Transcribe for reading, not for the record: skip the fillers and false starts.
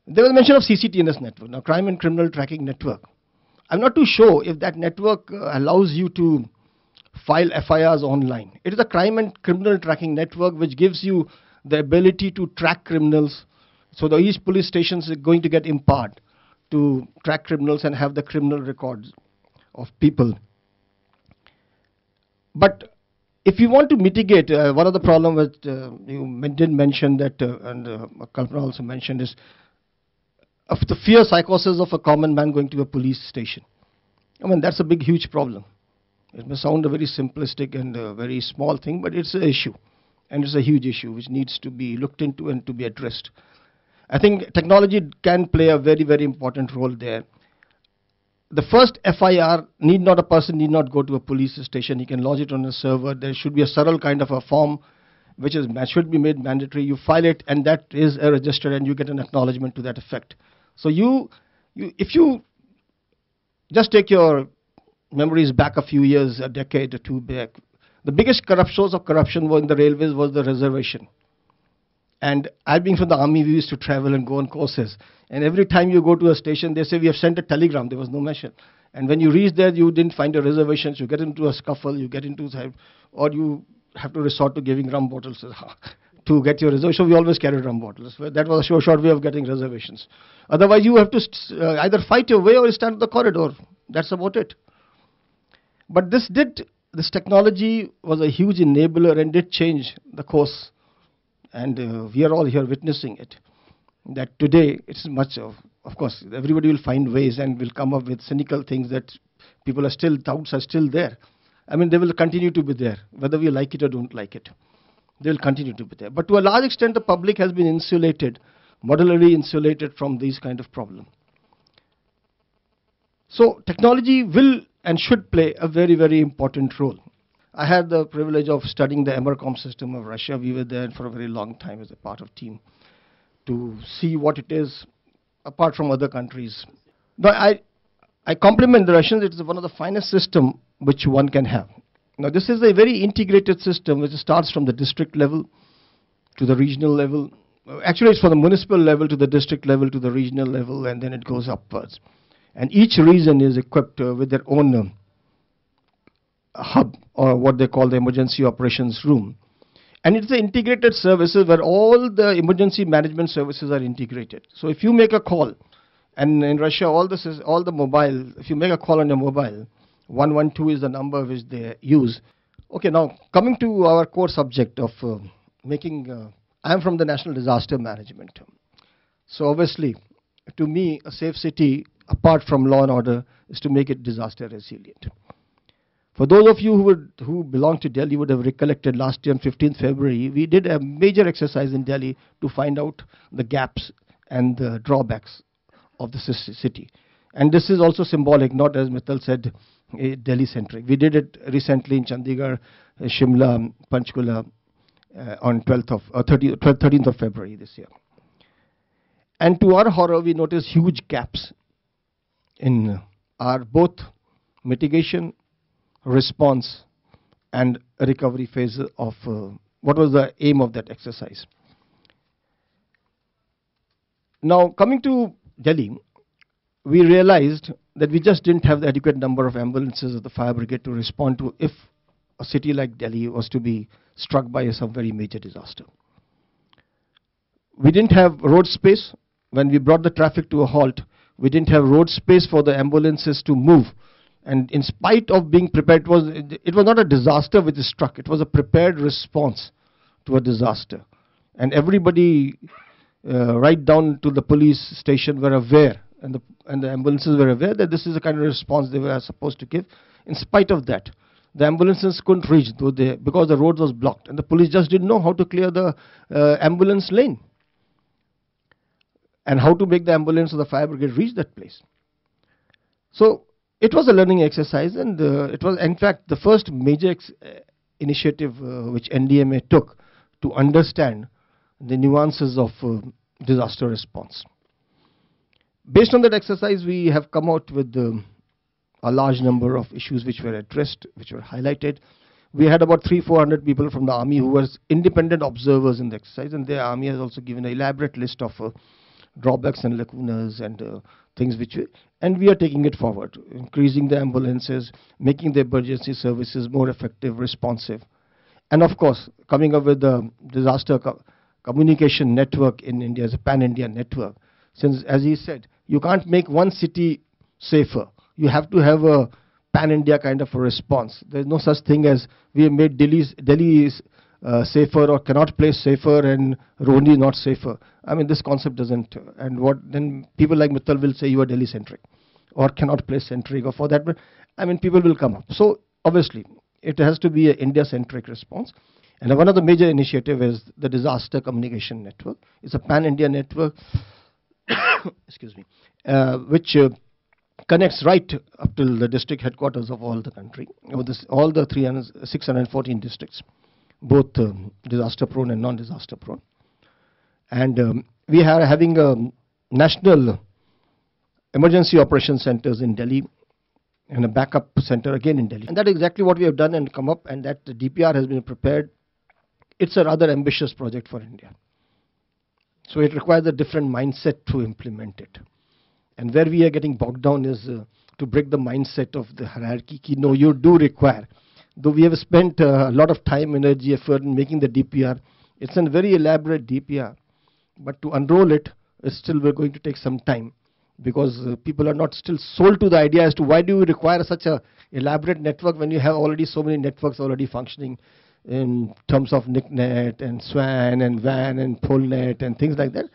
There was mention of CCTNS network, now crime and criminal tracking network. I'm not too sure if that network allows you to file FIRs online. It is a crime and criminal tracking network which gives you the ability to track criminals. So the each police stations is going to get empowered to track criminals and have the criminal records of people. But if you want to mitigate, one of the problems that you did mention that, and Kalpana also mentioned, is of the fear psychosis of a common man going to a police station. I mean, that's a big, huge problem. It may sound a very simplistic and a very small thing, but it's an issue. And it's a huge issue which needs to be looked into and to be addressed. I think technology can play a very, very important role there. The first FIR, a person need not go to a police station. He can lodge it on a server. There should be a subtle kind of a form which should be made mandatory. You file it and that is registered and you get an acknowledgement to that effect. So if you just take your memories back a few years, a decade or two back, the biggest source of corruption in the railways was the reservation. And I being from the army, we used to travel and go on courses. And every time you go to a station, they say, we have sent a telegram. There was no mention. And when you reach there, you didn't find a reservation. So you get into a scuffle, you get into, or you have to resort to giving rum bottles to get your reservation. So we always carried rum bottles. That was a short way of getting reservations. Otherwise, you have to either fight your way or stand in the corridor. That's about it. But this technology was a huge enabler and did change the course. And we are all here witnessing it. That today, it's much of course, everybody will find ways and will come up with cynical things that doubts are still there. I mean, they will continue to be there, whether we like it or don't like it. They will continue to be there. But to a large extent, the public has been insulated, modularly insulated from these kind of problems. So technology will and should play a very, very important role. I had the privilege of studying the EMERCOM system of Russia. We were there for a very long time as a part of team to see what it is apart from other countries. But I compliment the Russians. It is one of the finest systems which one can have. Now this is a very integrated system which starts from the district level to the regional level. Actually it's from the municipal level to the district level to the regional level, and then it goes upwards. And each region is equipped with their own hub, or what they call the emergency operations room. And it's an integrated services where all the emergency management services are integrated. So if you make a call, and in Russia all the mobile, if you make a call on your mobile, 112 is the number which they use. Okay, now coming to our core subject of I am from the National Disaster Management. So obviously, to me, a safe city, apart from law and order, is to make it disaster resilient. For those of you who belong to Delhi would have recollected last year on 15th February, we did a major exercise in Delhi to find out the gaps and the drawbacks of the city. And this is also symbolic, not as Mittal said, Delhi-centric. We did it recently in Chandigarh, Shimla, Panchkula on 13th of February this year. And to our horror, we noticed huge gaps in our both mitigation, response, and recovery phase of what was the aim of that exercise. Now, coming to Delhi, we realized that we just didn't have the adequate number of ambulances of the fire brigade to respond to if a city like Delhi was to be struck by some very major disaster. We didn't have road space. When we brought the traffic to a halt, we didn't have road space for the ambulances to move. And in spite of being prepared, it was not a disaster which struck. It was a prepared response to a disaster. And everybody, right down to the police station, were aware, and the ambulances were aware that this is the kind of response they were supposed to give. In spite of that, the ambulances couldn't reach because the road was blocked. And the police just didn't know how to clear the ambulance lane and how to make the ambulance or the fire brigade reach that place. So it was a learning exercise, and it was, in fact, the first major initiative which NDMA took to understand the nuances of disaster response. Based on that exercise, we have come out with a large number of issues which were addressed, which were highlighted. We had about 300-400 people from the army who were independent observers in the exercise, and the army has also given an elaborate list of drawbacks and lacunas and things and we are taking it forward, increasing the ambulances, making the emergency services more effective, responsive. And of course, coming up with the disaster communication network in India as a pan-India network. Since, as he said, you can't make one city safer. You have to have a pan-India kind of a response. There's no such thing as we have made Delhi safer or cannot place safer and Rohini not safer. I mean, this concept doesn't. And what then people like Mittal will say you are Delhi-centric or cannot place centric or for that. But I mean, people will come up. So obviously, it has to be an India-centric response. And one of the major initiatives is the disaster communication network. It's a pan-India network, excuse me, which connects right up till the district headquarters of all the country, all the 614 districts, both disaster-prone and non-disaster prone. And we are having national emergency operation centers in Delhi and a backup center again in Delhi. And that is exactly what we have done and come up, and that the DPR has been prepared. It's a rather ambitious project for India. So it requires a different mindset to implement it. And where we are getting bogged down is to break the mindset of the hierarchy. No, you do require. Though we have spent a lot of time, energy, effort in making the DPR, it's a very elaborate DPR. But to unroll it, is still we're going to take some time, because people are not still sold to the idea as to why do you require such a elaborate network when you have already so many networks already functioning in terms of NICNet and SWAN and WAN and POLNet and things like that.